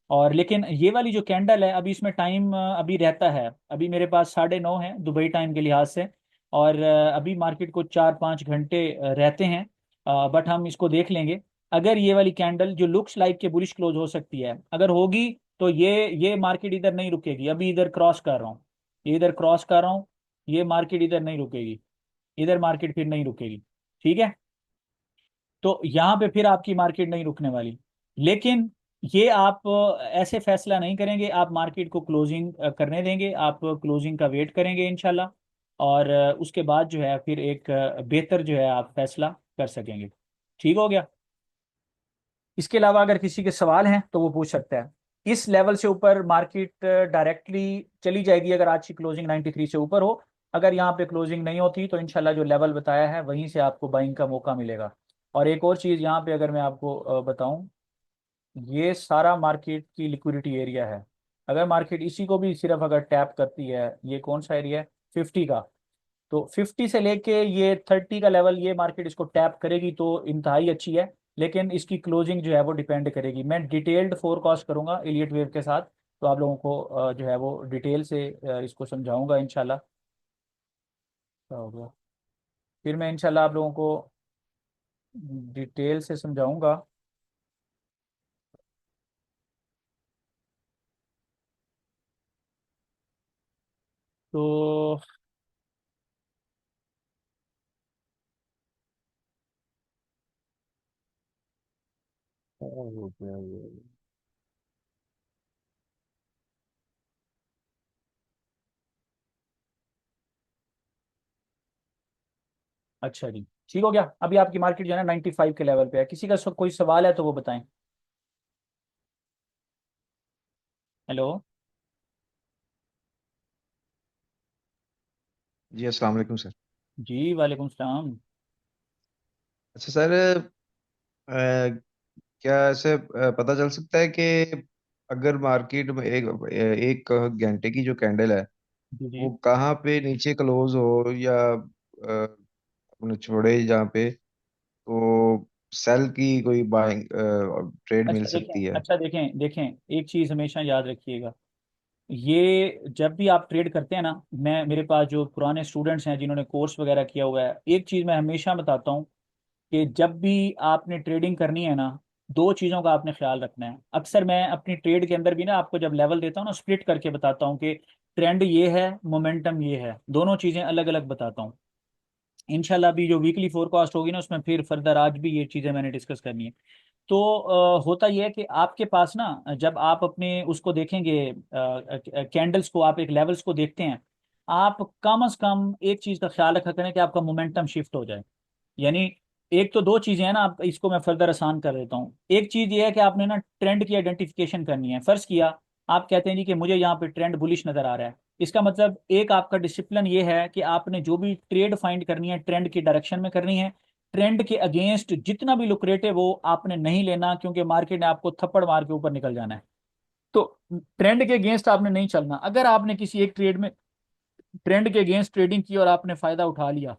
और लेकिन ये वाली जो कैंडल है अभी इसमें टाइम अभी रहता है, अभी मेरे पास 9:30 है दुबई टाइम के लिहाज से, और अभी मार्केट को 4-5 घंटे रहते हैं। बट हम इसको देख लेंगे। अगर ये वाली कैंडल जो लुक्स लाइक के बुलिश क्लोज हो सकती है अगर होगी तो ये मार्केट इधर नहीं रुकेगी, अभी इधर क्रॉस कर रहा हूँ, ये इधर क्रॉस कर रहा हूँ, ये मार्केट इधर नहीं रुकेगी, इधर मार्केट फिर नहीं रुकेगी। ठीक है। तो यहाँ पे फिर आपकी मार्केट नहीं रुकने वाली। लेकिन ये आप ऐसे फैसला नहीं करेंगे, आप मार्केट को क्लोजिंग करने देंगे, आप क्लोजिंग का वेट करेंगे इंशाल्लाह। और उसके बाद जो है फिर एक बेहतर जो है आप फैसला कर सकेंगे। ठीक हो गया। इसके अलावा अगर किसी के सवाल हैं तो वो पूछ सकता है। इस लेवल से ऊपर मार्केट डायरेक्टली चली जाएगी अगर आज की क्लोजिंग 93 से ऊपर हो। अगर यहाँ पे क्लोजिंग नहीं होती तो इंशाल्लाह जो लेवल बताया है वहीं से आपको बाइंग का मौका मिलेगा। और एक और चीज़ यहाँ पे अगर मैं आपको बताऊं, ये सारा मार्केट की लिक्विडिटी एरिया है। अगर मार्केट इसी को भी सिर्फ अगर टैप करती है, ये कौन सा एरिया है, 50 का, तो 50 से लेके ये 30 का लेवल ये मार्केट इसको टैप करेगी तो इंतहाई अच्छी है। लेकिन इसकी क्लोजिंग जो है वो डिपेंड करेगी। मैं डिटेल्ड फोरकास्ट करूंगा इलियट वेव के साथ, तो आप लोगों को जो है वो डिटेल से इसको समझाऊंगा इंशाल्लाह। क्या हो गया, फिर मैं इंशाल्लाह आप लोगों को डिटेल से समझाऊंगा। तो क्या हो गया ये? अच्छा जी, ठीक हो गया। अभी आपकी मार्केट जो है ना 95 के लेवल पे है। किसी का कोई सवाल है तो वो बताएं। हेलो। जी अस्सलाम वालेकुम सर। जी वालेकुम सलाम। अच्छा सर, क्या ऐसे पता चल सकता है कि अगर मार्केट में एक एक घंटे की जो कैंडल है जी जी। वो कहाँ पे नीचे क्लोज हो या अपने छोड़े जहाँ पे, तो सेल की कोई बाइंग ट्रेड मिल अच्छा देखें, सकती है? अच्छा देखें देखें, एक चीज़ हमेशा याद रखिएगा। ये जब भी आप ट्रेड करते हैं ना, मैं मेरे पास जो पुराने स्टूडेंट्स हैं जिन्होंने कोर्स वगैरह किया हुआ है, एक चीज़ मैं हमेशा बताता हूँ कि जब भी आपने ट्रेडिंग करनी है ना, दो चीज़ों का आपने ख्याल रखना है। अक्सर मैं अपनी ट्रेड के अंदर भी ना आपको जब लेवल देता हूँ ना, स्प्लिट करके बताता हूँ कि ट्रेंड ये है, मोमेंटम ये है, दोनों चीज़ें अलग अलग बताता हूँ। इंशाल्लाह भी जो वीकली फोरकास्ट होगी ना उसमें फिर फर्दर आज भी ये चीज़ें मैंने डिस्कस करनी है। तो होता यह है कि आपके पास ना, जब आप अपने उसको देखेंगे, कैंडल्स को, आप एक लेवल्स को देखते हैं, आप कम से कम एक चीज़ का ख्याल रखा करें कि आपका मोमेंटम शिफ्ट हो जाए। यानी एक तो दो चीजें हैं ना, आप इसको मैं फर्दर आसान कर देता हूँ। एक चीज ये है कि आपने ना ट्रेंड की आइडेंटिफिकेशन करनी है। फर्ज किया आप कहते हैं जी कि मुझे यहाँ पे ट्रेंड बुलिश नजर आ रहा है, इसका मतलब एक आपका डिसिप्लिन ये है कि आपने जो भी ट्रेड फाइंड करनी है ट्रेंड की डायरेक्शन में करनी है। ट्रेंड के अगेंस्ट जितना भी लुक्रेटिव वो आपने नहीं लेना, क्योंकि मार्केट ने आपको थप्पड़ मार के ऊपर निकल जाना है। तो ट्रेंड के अगेंस्ट आपने नहीं चलना। अगर आपने किसी एक ट्रेड में ट्रेंड के अगेंस्ट ट्रेडिंग की और आपने फायदा उठा लिया,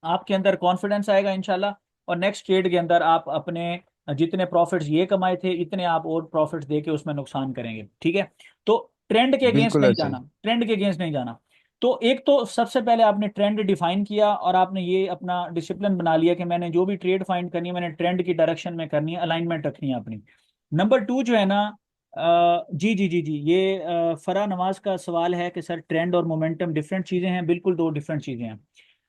आपके अंदर कॉन्फिडेंस आएगा इंशाल्लाह। और नेक्स्ट ट्रेड के अंदर आप अपने जितने प्रॉफिट्स ये कमाए थे इतने आप और प्रॉफिट्स दे के उसमें नुकसान करेंगे। ठीक है। तो ट्रेंड के अगेंस्ट बिल्कुल नहीं ऐसे ही। जाना, ट्रेंड के अगेंस्ट नहीं जाना। तो एक तो सबसे पहले आपने ट्रेंड डिफाइन किया और आपने ये अपना डिसिप्लिन बना लिया कि मैंने जो भी ट्रेड फाइंड करनी है मैंने ट्रेंड की डायरेक्शन में करनी है, अलाइनमेंट रखनी है अपनी। नंबर टू जो है ना, जी जी जी जी, ये फरा नवाज का सवाल है कि सर ट्रेंड और मोमेंटम डिफरेंट चीज़ें हैं। बिल्कुल दो डिफरेंट चीज़ें हैं।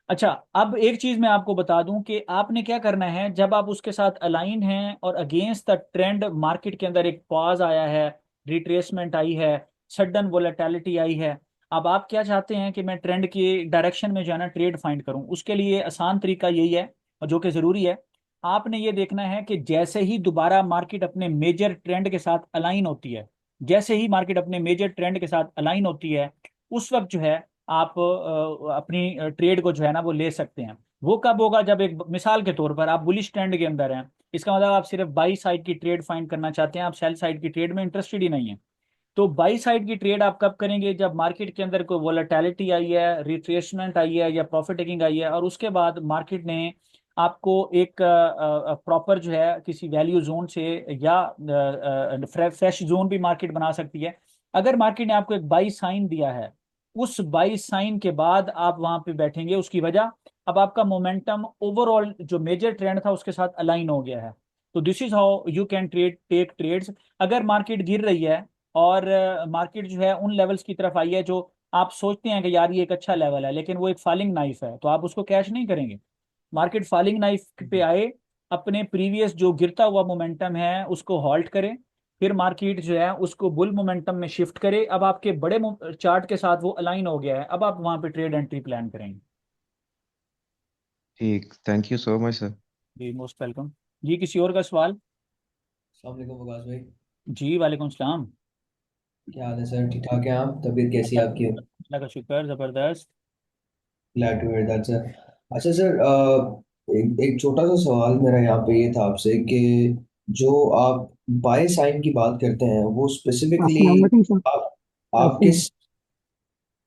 अच्छा, अब एक चीज मैं आपको बता दूं कि आपने क्या करना है जब आप उसके साथ अलाइन हैं और अगेंस्ट द ट्रेंड मार्केट के अंदर एक पॉज आया है, रिट्रेसमेंट आई है, सडन वोलेटिलिटी आई है। अब आप क्या चाहते हैं कि मैं ट्रेंड की डायरेक्शन में जाना ट्रेड फाइंड करूं, उसके लिए आसान तरीका यही है और जो कि ज़रूरी है। आपने ये देखना है कि जैसे ही दोबारा मार्केट अपने मेजर ट्रेंड के साथ अलाइन होती है, जैसे ही मार्केट अपने मेजर ट्रेंड के साथ अलाइन होती है, उस वक्त जो है आप अपनी ट्रेड को जो है ना वो ले सकते हैं। वो कब होगा, जब एक मिसाल के तौर पर आप बुलिश ट्रेंड के अंदर हैं, इसका मतलब आप सिर्फ बाई साइड की ट्रेड फाइंड करना चाहते हैं, आप सेल साइड की ट्रेड में इंटरेस्टेड ही नहीं है। तो बाई साइड की ट्रेड आप कब करेंगे, जब मार्केट के अंदर कोई वोलेटिलिटी आई है, रिट्रेसमेंट आई है या प्रॉफिट टेकिंग आई है, और उसके बाद मार्केट ने आपको एक प्रॉपर जो है किसी वैल्यू जोन से या फ्रेश जोन भी मार्केट बना सकती है। अगर मार्केट ने आपको एक बाई साइन दिया है, उस बाई साइन के बाद आप वहां पे बैठेंगे। उसकी वजह, अब आपका मोमेंटम ओवरऑल जो मेजर ट्रेंड था उसके साथ अलाइन हो गया है। तो this is how you can take trades. अगर मार्केट गिर रही है और मार्केट जो है उन लेवल्स की तरफ आई है जो आप सोचते हैं कि यार ये एक अच्छा लेवल है, लेकिन वो एक फॉलिंग नाइफ है, तो आप उसको कैश नहीं करेंगे। मार्केट फॉलिंग नाइफ पे आए, अपने प्रीवियस जो गिरता हुआ मोमेंटम है उसको हॉल्ट करे, फिर मार्केट जो है उसको बुल मोमेंटम में शिफ्ट करे। अब आपके बड़े चार्ट के साथ वो अलाइन हो गया है, अब आप वहां पे ट्रेड एंट्री प्लान करेंगे। ठीक, thank you so much sir. जी मोस्ट वेलकम। जी किसी और का सवाल? अस्सलाम वालेकुम वकास भाई। जी वालेकुम सलाम। क्या हाल है सर, ठीक ठाक हैं आप? तबीयत कैसी है आपकी? अल्लाह का शुक्र, जबरदस्त। Glad to hear that sir. अच्छा सर, एक छोटा सा सवाल मेरा यहाँ पे ये था आपसे कि जो आप बाय साइन की बात करते हैं वो स्पेसिफिकली अस्सलाम वालेकुम सर। आप आप कैसे हैं? किस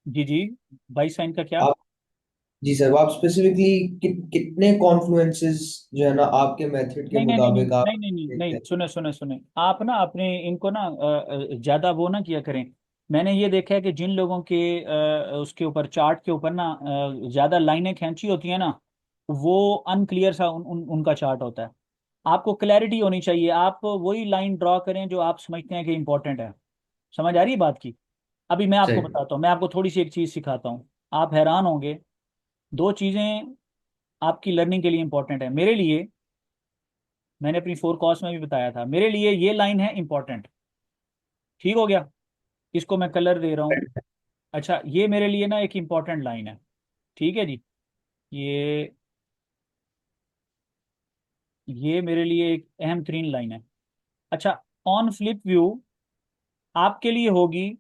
जी जी, बाई साइन का क्या? आप जी सर, आप स्पेसिफिकली कितने कॉन्फ्लुएंसेस जो है ना आपके मेथड के नहीं नहीं नहीं नहीं मुताबिक आप नहीं नहीं नहीं देखते नहीं, हैं? सुने सुने सुने, आप ना अपने इनको ना ज्यादा वो ना किया करें। मैंने ये देखा है कि जिन लोगों के उसके ऊपर चार्ट के ऊपर ना ज्यादा लाइनें खींची होती हैं ना, वो अनक्लियर सा उनका चार्ट होता है। आपको क्लैरिटी होनी चाहिए, आप वही लाइन ड्रॉ करें जो आप समझते हैं कि इंपॉर्टेंट है। समझ आ रही है बात की? अभी मैं आपको सही। बताता हूँ, मैं आपको थोड़ी सी एक चीज़ सिखाता हूँ, आप हैरान होंगे। दो चीज़ें आपकी लर्निंग के लिए इंपॉर्टेंट है मेरे लिए। मैंने अपनी फोर कॉस्ट में भी बताया था, मेरे लिए ये लाइन है इंपॉर्टेंट। ठीक हो गया? इसको मैं कलर दे रहा हूँ। अच्छा, ये मेरे लिए ना एक इंपॉर्टेंट लाइन है। ठीक है जी। ये ये मेरे लिए एक अहम तरीन लाइन है। अच्छा, ऑन फ्लिप व्यू आपके लिए होगी,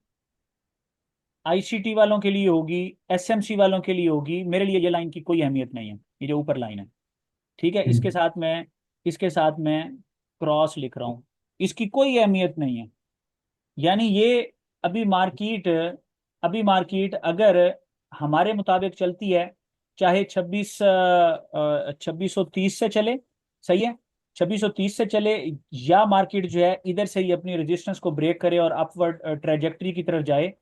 आईसीटी वालों के लिए होगी, एसएमसी वालों के लिए होगी। मेरे लिए ये लाइन की कोई अहमियत नहीं है, ये जो ऊपर लाइन है। ठीक है, इसके साथ मैं क्रॉस लिख रहा हूँ, इसकी कोई अहमियत नहीं है। यानी ये अभी मार्केट अभी मार्केट अगर हमारे मुताबिक चलती है, चाहे 2630 से चले, सही है, 2630 से चले, या मार्केट जो है इधर से ही अपनी रेजिस्टेंस को ब्रेक करे और अपवर्ड ट्रेजेक्टरी की तरफ जाए।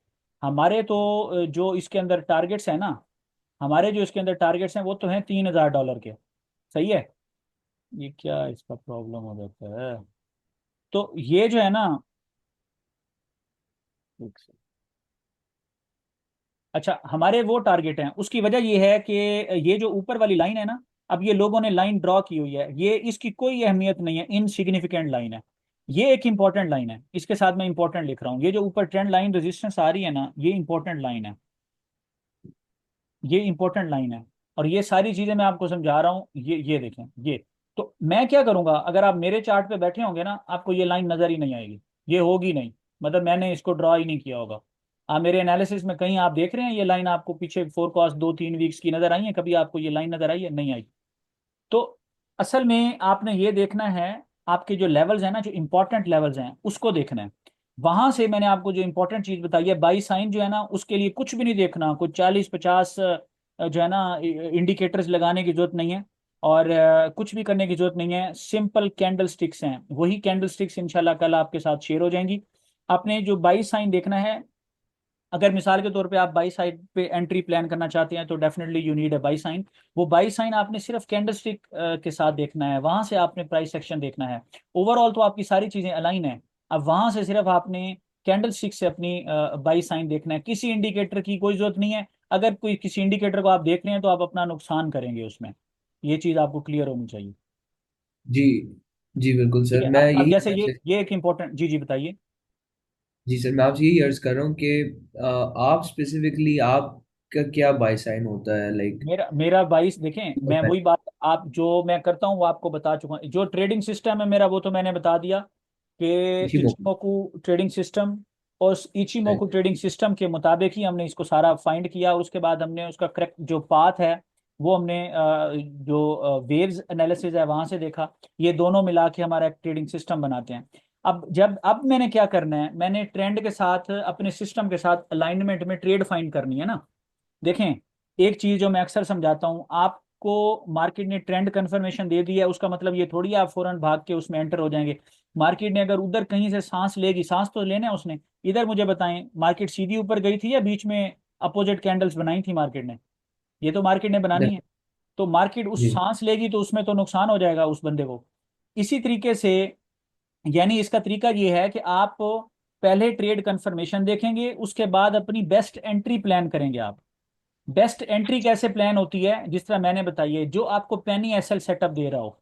हमारे तो जो इसके अंदर टारगेट्स है ना, हमारे जो इसके अंदर टारगेट्स हैं वो तो हैं $3000 के। सही है। ये क्या इसका प्रॉब्लम हो जाता है? तो ये जो है ना, एक सेकंड। अच्छा, हमारे वो टारगेट हैं, उसकी वजह ये है कि ये जो ऊपर वाली लाइन है ना, अब ये लोगों ने लाइन ड्रॉ की हुई है, ये इसकी कोई अहमियत नहीं है, इनसिग्निफिकेंट लाइन है। ये एक इंपॉर्टेंट लाइन है, इसके साथ मैं इंपॉर्टेंट लिख रहा हूँ। ये जो ऊपर ट्रेंड लाइन रेजिस्टेंस आ रही है ना, ये इंपॉर्टेंट लाइन है, ये इंपॉर्टेंट लाइन है। और ये सारी चीजें मैं आपको समझा रहा हूँ, ये देखें ये। तो मैं क्या करूंगा, अगर आप मेरे चार्ट पे बैठे होंगे ना, आपको ये लाइन नजर ही नहीं आएगी, ये होगी नहीं, मतलब मैंने इसको ड्रॉ ही नहीं किया होगा। आप मेरे एनालिसिस में कहीं आप देख रहे हैं ये लाइन, आपको पीछे फोरकास्ट 2-3 वीक्स की नजर आई है? कभी आपको ये लाइन नजर आई है? नहीं आई। तो असल में आपने ये देखना है, आपके जो लेवल्स हैं ना, जो इंपॉर्टेंट लेवल्स हैं उसको देखना है। वहां से मैंने आपको जो इंपॉर्टेंट चीज बताई है, बाई साइन जो है ना, उसके लिए कुछ भी नहीं देखना, कुछ 40-50 जो है ना इंडिकेटर्स लगाने की जरूरत नहीं है, और कुछ भी करने की जरूरत नहीं है। सिंपल कैंडल स्टिक्स हैं, वही कैंडल स्टिक्स इंशाल्लाह कल आपके साथ शेयर हो जाएंगी। आपने जो बाई साइन देखना है, अगर मिसाल के तौर पे आप बाई साइड पे एंट्री प्लान करना चाहते हैं तो definitely you need a by sine. वो बाई साइन आपने सिर्फ कैंडलस्टिक के साथ देखना है, वहां से आपने प्राइस सेक्शन देखना है। ओवरऑल तो आपकी सारी चीजें अलाइन है, अब वहां से सिर्फ आपने कैंडलस्टिक से अपनी बाई साइन देखना है, किसी इंडिकेटर की कोई जरूरत नहीं है। अगर कोई किसी इंडिकेटर को आप देख रहे हैं तो आप अपना नुकसान करेंगे उसमें, ये चीज आपको क्लियर होनी चाहिए। जी जी बिल्कुल ठीक सर, है, मैं अब यही जैसे आपसे ये एक इम्पोर्टेंट, जी जी बताइए। जी सर, मैं आपसे यही अर्ज कर रहा हूँ कि आप स्पेसिफिकली आपका क्या बाय साइन होता है, लाइक? मेरा मेरा 22 देखें, मैं वही बात आप जो मैं करता हूँ वो आपको बता चुका हूँ। जो ट्रेडिंग सिस्टम है मेरा वो तो मैंने बता दिया कि इसी मौके इचिमोकू ट्रेडिंग सिस्टम, और उस इचिमोकू ट्रेडिंग सिस्टम के मुताबिक ही हमने इसको सारा फाइंड किया, और उसके बाद हमने उसका करेक्ट जो पाथ है वो हमने जो वेव्स एनालिसिस है वहां से देखा। ये दोनों मिला के हमारा एक ट्रेडिंग सिस्टम बनाते हैं। अब मैंने क्या करना है, मैंने ट्रेंड के साथ अपने सिस्टम के साथ अलाइनमेंट में ट्रेड फाइंड करनी है ना। देखें, एक चीज जो मैं अक्सर समझाता हूं आपको, मार्केट ने ट्रेंड कंफर्मेशन दे दी है, उसका मतलब ये थोड़ी आप फौरन भाग के उसमें एंटर हो जाएंगे। मार्केट ने अगर उधर कहीं से सांस लेगी, सांस तो लेना है उसने। इधर मुझे बताएं, मार्केट सीधी ऊपर गई थी या बीच में अपोजिट कैंडल्स बनाई थी मार्केट ने? ये तो मार्केट ने बनानी है। तो मार्केट उस जी सांस लेगी तो उसमें तो नुकसान हो जाएगा उस बंदे को। इसी तरीके से, यानी इसका तरीका ये है कि आप पहले ट्रेड कंफर्मेशन देखेंगे, उसके बाद अपनी बेस्ट एंट्री प्लान करेंगे आप। बेस्ट एंट्री कैसे प्लान होती है? जिस तरह मैंने बताइए, जो आपको पेनी एसएल सेटअप दे रहा हो,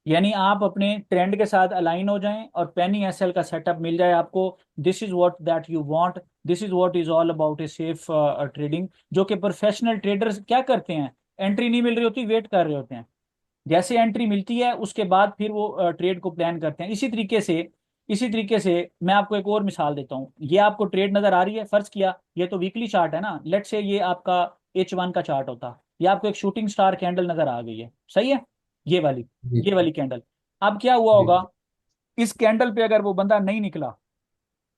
यानी आप अपने ट्रेंड के साथ अलाइन हो जाएं और पेनी एसएल का सेटअप मिल जाए आपको। This is what that you want, this is what is all about a safe trading. जो कि प्रोफेशनल ट्रेडर्स क्या करते हैं, एंट्री नहीं मिल रही होती, वेट कर रहे होते हैं, जैसे एंट्री मिलती है उसके बाद फिर वो ट्रेड को प्लान करते हैं। इसी तरीके से मैं आपको एक और मिसाल देता हूँ। ये आपको ट्रेड नजर आ रही है, फर्ज किया ये तो वीकली चार्ट है ना, लेट से ये आपका H1 का चार्ट होता, ये आपको एक शूटिंग स्टार कैंडल नजर आ गई है, सही है, ये वाली जी ये वाली कैंडल। अब क्या हुआ जी होगा, इस कैंडल पे अगर वो बंदा नहीं निकला,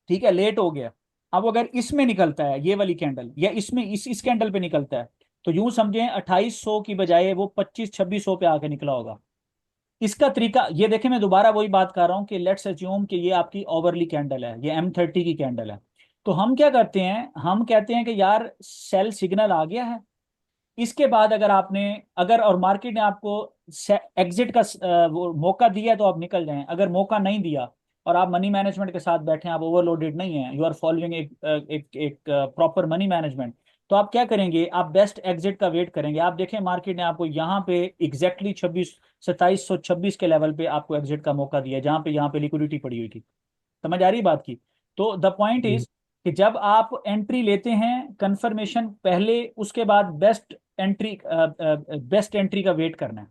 ठीक है, लेट हो गया, अब अगर इसमें निकलता है ये वाली कैंडल, या इसमें इस कैंडल पे निकलता है, तो यूं समझें 2800 की बजाय वो 2500-2600 पे आके निकला होगा। इसका तरीका ये देखें, मैं दोबारा वही बात कर रहा हूँ कि लेट्स अज्यूम कि ये आपकी ओवरली कैंडल है, ये M30 की कैंडल है। तो हम क्या करते हैं, हम कहते हैं कि यार सेल सिग्नल आ गया है। इसके बाद अगर आपने, अगर और मार्केट ने आपको एग्जिट का वो मौका दिया तो आप निकल जाएं, अगर मौका नहीं दिया और आप मनी मैनेजमेंट के साथ बैठे हैं, आप ओवरलोडेड नहीं है, यू आर फॉलोइंग एक प्रॉपर मनी मैनेजमेंट, तो आप क्या करेंगे, आप बेस्ट एग्जिट का वेट करेंगे। आप देखें मार्केट ने आपको यहाँ पे एग्जैक्टली 2726 के लेवल पे आपको एग्जिट का मौका दिया, जहाँ पे यहाँ पे लिक्विडिटी पड़ी हुई थी। समझ आ रही बात की? तो द पॉइंट जी इज कि जब आप एंट्री लेते हैं कंफर्मेशन पहले, उसके बाद बेस्ट एंट्री का वेट करना है।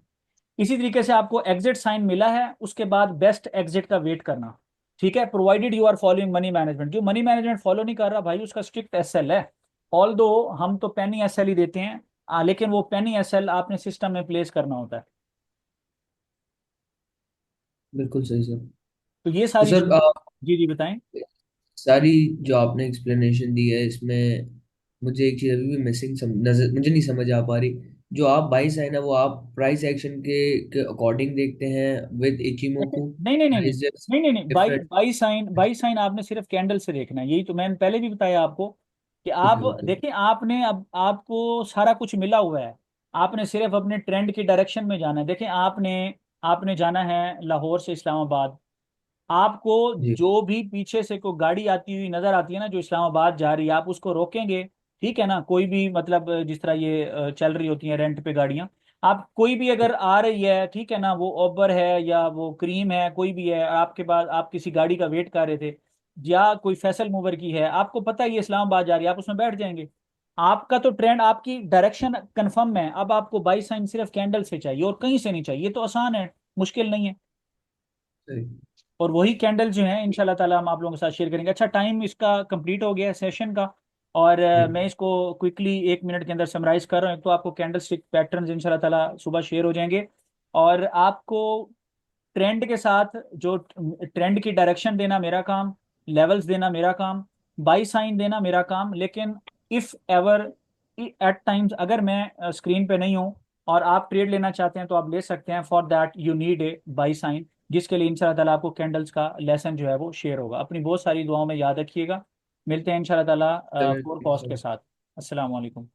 इसी तरीके से आपको एग्जिट साइन मिला है, उसके बाद बेस्ट एग्जिट का वेट करना, ठीक है, provided you are following money management. जो मनी मैनेजमेंट फॉलो नहीं कर रहा भाई, उसका स्ट्रिक्ट एसएल है। ऑल दो हम तो पेनी एसएल ही देते हैं, लेकिन वो पेनी एसएल आपने सिस्टम में प्लेस करना होता है। बिल्कुल सही सर। तो ये तो सारी सर चीजें। जी जी बताएं। सारी जो आपने एक्सप्लेनेशन दी है इसमें मुझे एक चीज़ अभी भी मिसिंग नजर मुझे नहीं समझ आ पा रही। जो आप बाई साइन है वो आप प्राइस एक्शन के अकॉर्डिंग देखते हैं विद अच्छा, इचिमोकू, नहीं नहीं नहीं या नहीं इज देयर नहीं नहीं नहीं, बाई डिफरेंट? बाई साइन आपने सिर्फ कैंडल से देखना है, यही तो मैंने पहले भी बताया आपको कि ओके आप ओके। देखें, आपने अब आपको सारा कुछ मिला हुआ है, आपने सिर्फ अपने ट्रेंड की डायरेक्शन में जाना है। देखें आपने आपने जाना है लाहौर से इस्लामाबाद, आपको जी जो भी पीछे से कोई गाड़ी आती हुई नजर आती है ना जो इस्लामाबाद जा रही है, आप उसको रोकेंगे, ठीक है ना, कोई भी मतलब जिस तरह ये चल रही होती है रेंट पे गाड़ियां, आप कोई भी अगर आ रही है, ठीक है ना, वो ओबर है या वो क्रीम है, कोई भी है, आपके पास आप किसी गाड़ी का वेट कर रहे थे, या कोई फैसल मूवर की है, आपको पता है ये इस्लामाबाद जा रही है, आप उसमें बैठ जाएंगे। आपका तो ट्रेंड, आपकी डायरेक्शन कंफर्म है, अब आपको बाई साइन सिर्फ कैंडल से चाहिए और कहीं से नहीं चाहिए, ये तो आसान है, मुश्किल नहीं है। सही। और वही कैंडल जो है इंशाल्लाह ताला हम आप लोगों के साथ शेयर करेंगे। अच्छा, टाइम इसका कंप्लीट हो गया है सेशन का, और जी मैं इसको क्विकली 1 मिनट के अंदर समराइज कर रहा हूँ। एक तो आपको कैंडल स्टिक पैटर्न इंशाल्लाह ताला सुबह शेयर हो जाएंगे, और आपको ट्रेंड के साथ जो ट्रेंड की डायरेक्शन देना मेरा काम, लेवल्स देना मेरा काम, बाई साइन देना मेरा काम। लेकिन इफ एवर एट टाइम्स अगर मैं स्क्रीन पे नहीं हूँ और आप ट्रेड लेना चाहते हैं तो आप ले सकते हैं, for that you need a by sine, जिसके लिए इंशाल्लाह ताला आपको कैंडल्स का लेसन जो है वो शेयर होगा। अपनी बहुत सारी दुआओं में याद रखिएगा, मिलते हैं इंशाल्लाह ताला चलो फोर ठीक कॉस्ट के है। साथ। अस्सलाम वालेकुम।